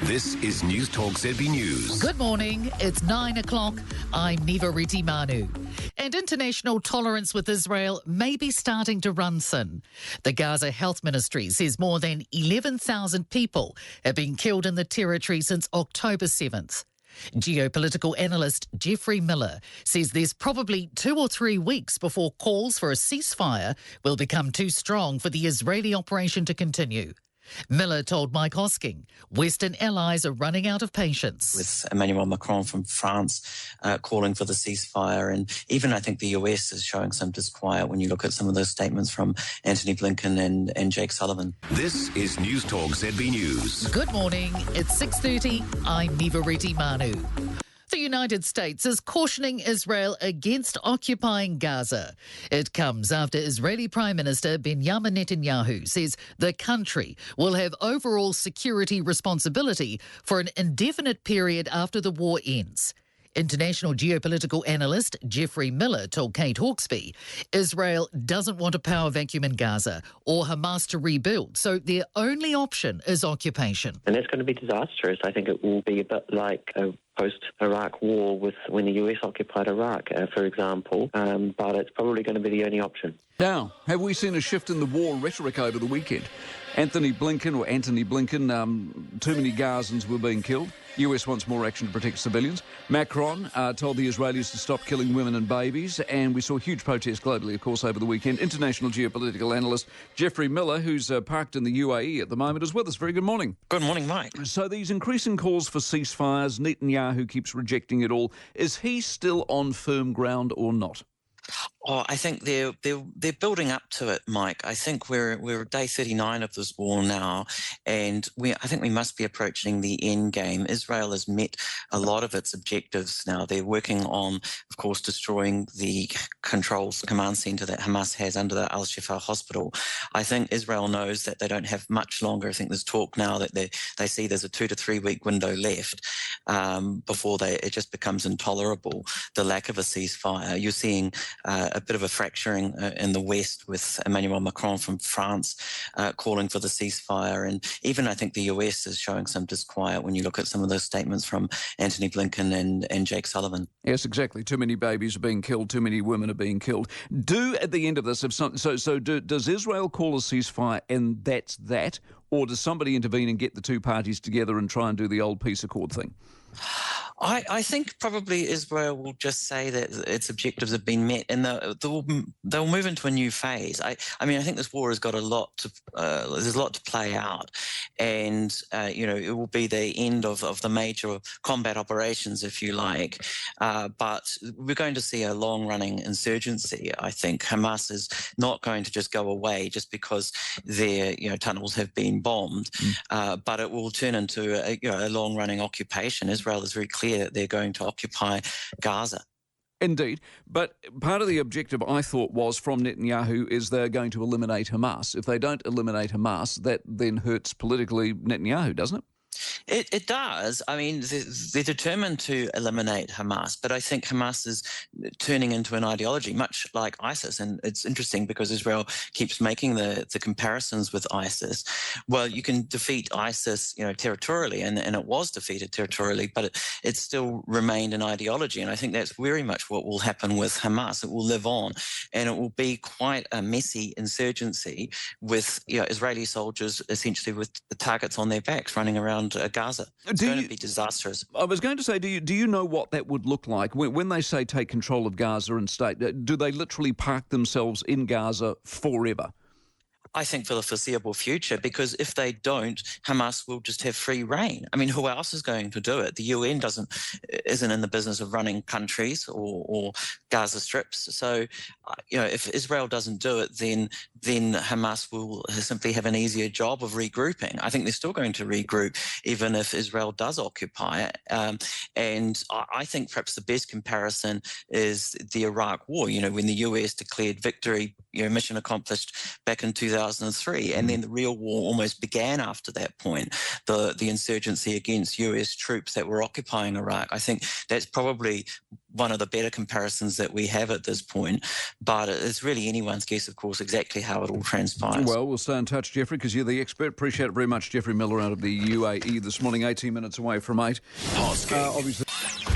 This is Newstalk ZB News. Good morning. It's 9 o'clock. I'm Niva Riti Manu. And international tolerance with Israel may be starting to run thin. The Gaza Health Ministry says more than 11,000 people have been killed in the territory since October 7th. Geopolitical analyst Jeffrey Miller says there's probably 2 or 3 weeks before calls for a ceasefire will become too strong for the Israeli operation to continue. Miller told Mike Hosking Western allies are running out of patience. With Emmanuel Macron from France calling for the ceasefire, and even I think the US is showing some disquiet when you look at some of those statements from Antony Blinken and Jake Sullivan. This is Newstalk ZB News. Good morning. It's 6:30. I'm Niva Riti Manu. The United States is cautioning Israel against occupying Gaza. It comes after Israeli Prime Minister Benjamin Netanyahu says the country will have overall security responsibility for an indefinite period after the war ends. International geopolitical analyst Jeffrey Miller told Kate Hawkesby Israel doesn't want a power vacuum in Gaza or Hamas to rebuild, so their only option is occupation. And that's going to be disastrous. I think it will be a bit like a post-Iraq war with when the US occupied Iraq, for example, but it's probably going to be the only option. Now, have we seen a shift in the war rhetoric over the weekend? Anthony Blinken, too many Gazans were being killed. US wants more action to protect civilians. Macron told the Israelis to stop killing women and babies, and we saw huge protests globally, of course, over the weekend. International geopolitical analyst Jeffrey Miller, who's parked in the UAE at the moment, is with us. Very good morning. Good morning, Mike. So these increasing calls for ceasefires, Netanyahu keeps rejecting it all. Is he still on firm ground or not? Oh, I think they're building up to it, Mike. I think we're at day 39 of this war now, and I think we must be approaching the end game. Israel has met a lot of its objectives now. They're working on, of course, destroying the command center that Hamas has under the Al-Shifa hospital. I think Israel knows that they don't have much longer. I think there's talk now that they see there's a 2 to 3 week window left before it just becomes intolerable, the lack of a ceasefire. You're seeing a bit of a fracturing in the West with Emmanuel Macron from France calling for the ceasefire. And even I think the US is showing some disquiet when you look at some of those statements from Antony Blinken and Jake Sullivan. Yes, exactly. Too many babies are being killed. Too many women are being killed. At the end of this, does Israel call a ceasefire and that's that? Or does somebody intervene and get the two parties together and try and do the old peace accord thing? I think probably Israel will just say that its objectives have been met, and they'll move into a new phase. I mean, I think this war has got there's a lot to play out, and it will be the end of the major combat operations, if you like. But we're going to see a long-running insurgency. I think Hamas is not going to just go away just because their tunnels have been bombed, but it will turn into a long-running occupation. Israel is very clear that they're going to occupy Gaza. Indeed, but part of the objective, I thought, was from Netanyahu is they're going to eliminate Hamas. If they don't eliminate Hamas, that then hurts politically Netanyahu, doesn't it? It does. I mean, they're determined to eliminate Hamas, but I think Hamas is turning into an ideology, much like ISIS. And it's interesting because Israel keeps making the comparisons with ISIS. Well, you can defeat ISIS, territorially, and it was defeated territorially, but it still remained an ideology. And I think that's very much what will happen with Hamas. It will live on, and it will be quite a messy insurgency with Israeli soldiers essentially with the targets on their backs running around Gaza. It's going to be disastrous. I was going to say, do you know what that would look like? When they say take control of Gaza and state, do they literally park themselves in Gaza forever? I think for the foreseeable future, because if they don't, Hamas will just have free reign. I mean, who else is going to do it? The UN isn't in the business of running countries or Gaza strips. So, if Israel doesn't do it, then Hamas will simply have an easier job of regrouping. I think they're still going to regroup, even if Israel does occupy it. And I think perhaps the best comparison is the Iraq War. When the US declared victory, mission accomplished back in 2003, and then the real war almost began after that point, the insurgency against US troops that were occupying Iraq. I think that's probably one of the better comparisons that we have at this point, but it's really anyone's guess, of course, exactly how it all transpires. Well, we'll stay in touch, Jeffrey, because you're the expert. Appreciate it very much, Jeffrey Miller, out of the UAE this morning, 18 minutes away from 8. Hosking. Obviously.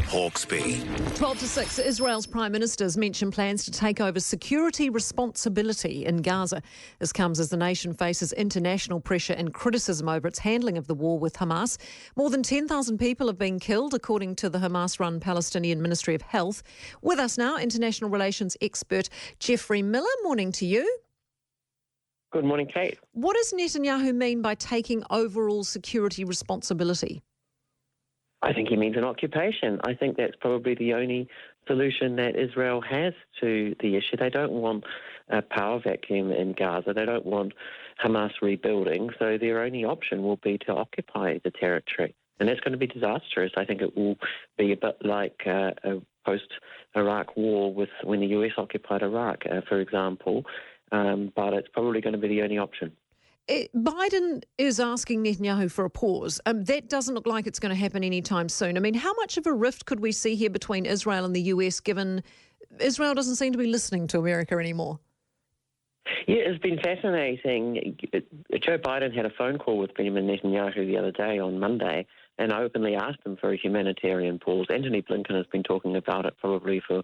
Hawkesby. 12 to 6, Israel's Prime Minister's mentioned plans to take over security responsibility in Gaza. This comes as the nation faces international pressure and criticism over its handling of the war with Hamas. More than 10,000 people have been killed, according to the Hamas-run Palestinian Ministry of Health. With us now, international relations expert Jeffrey Miller. Morning to you. Good morning, Kate. What does Netanyahu mean by taking overall security responsibility? I think he means an occupation. I think that's probably the only solution that Israel has to the issue. They don't want a power vacuum in Gaza. They don't want Hamas rebuilding. So their only option will be to occupy the territory. And that's going to be disastrous. I think it will be a bit like a post-Iraq war with when the US occupied Iraq, for example. But it's probably going to be the only option. Biden is asking Netanyahu for a pause. That doesn't look like it's going to happen anytime soon. I mean, how much of a rift could we see here between Israel and the US, given Israel doesn't seem to be listening to America anymore? Yeah, it's been fascinating. Joe Biden had a phone call with Benjamin Netanyahu the other day on Monday and openly asked him for a humanitarian pause. Anthony Blinken has been talking about it probably for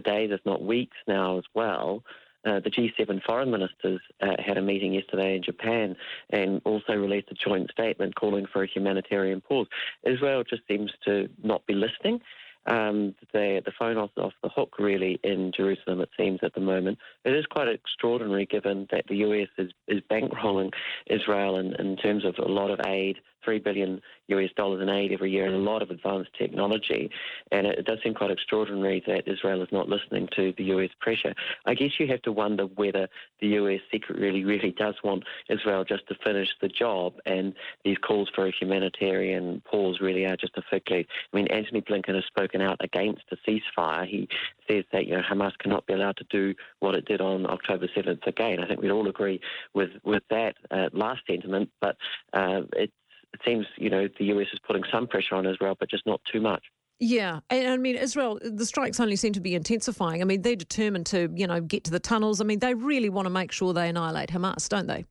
days, if not weeks now as well. The G7 foreign ministers had a meeting yesterday in Japan and also released a joint statement calling for a humanitarian pause. Israel just seems to not be listening. The phone off the hook, really, in Jerusalem, it seems, at the moment. It is quite extraordinary given that the US is bankrolling Israel in terms of a lot of aid, $3 billion in aid every year, and a lot of advanced technology. And it does seem quite extraordinary that Israel is not listening to the US pressure. I guess you have to wonder whether the US secretly really does want Israel just to finish the job, and these calls for a humanitarian pause really are just a fig leaf. I mean, Anthony Blinken has spoken out against a ceasefire. He says that Hamas cannot be allowed to do what it did on October 7th again. I think we'd all agree with that last sentiment, but it seems, the US is putting some pressure on Israel, but just not too much. Yeah, and I mean, Israel, the strikes only seem to be intensifying. I mean, they're determined to, get to the tunnels. I mean, they really want to make sure they annihilate Hamas, don't they?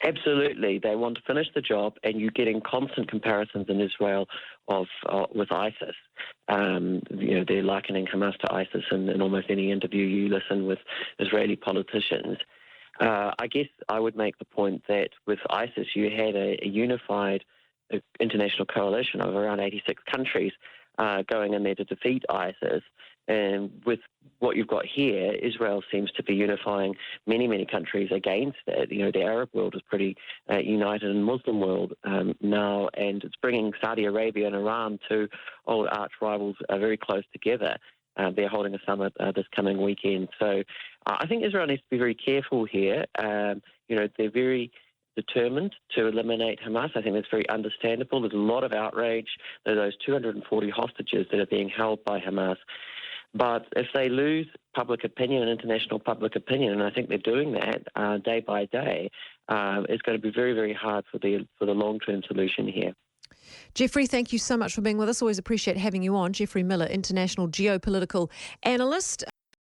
Absolutely. They want to finish the job, and you're getting constant comparisons in Israel with ISIS. They're likening Hamas to ISIS in almost any interview you listen with Israeli politicians. I guess I would make the point that with ISIS, you had a unified international coalition of around 86 countries going in there to defeat ISIS. And with what you've got here, Israel seems to be unifying many, many countries against it. The Arab world is pretty united, and Muslim world now, and it's bringing Saudi Arabia and Iran, two old arch rivals, very close together. They're holding a summit this coming weekend. So I think Israel needs to be very careful here. They're very determined to eliminate Hamas. I think that's very understandable. There's a lot of outrage. There are those 240 hostages that are being held by Hamas. But if they lose public opinion and international public opinion, and I think they're doing that day by day, it's going to be very, very hard for the long-term solution here. Jeffrey, thank you so much for being with us. Always appreciate having you on. Jeffrey Miller, international geopolitical analyst.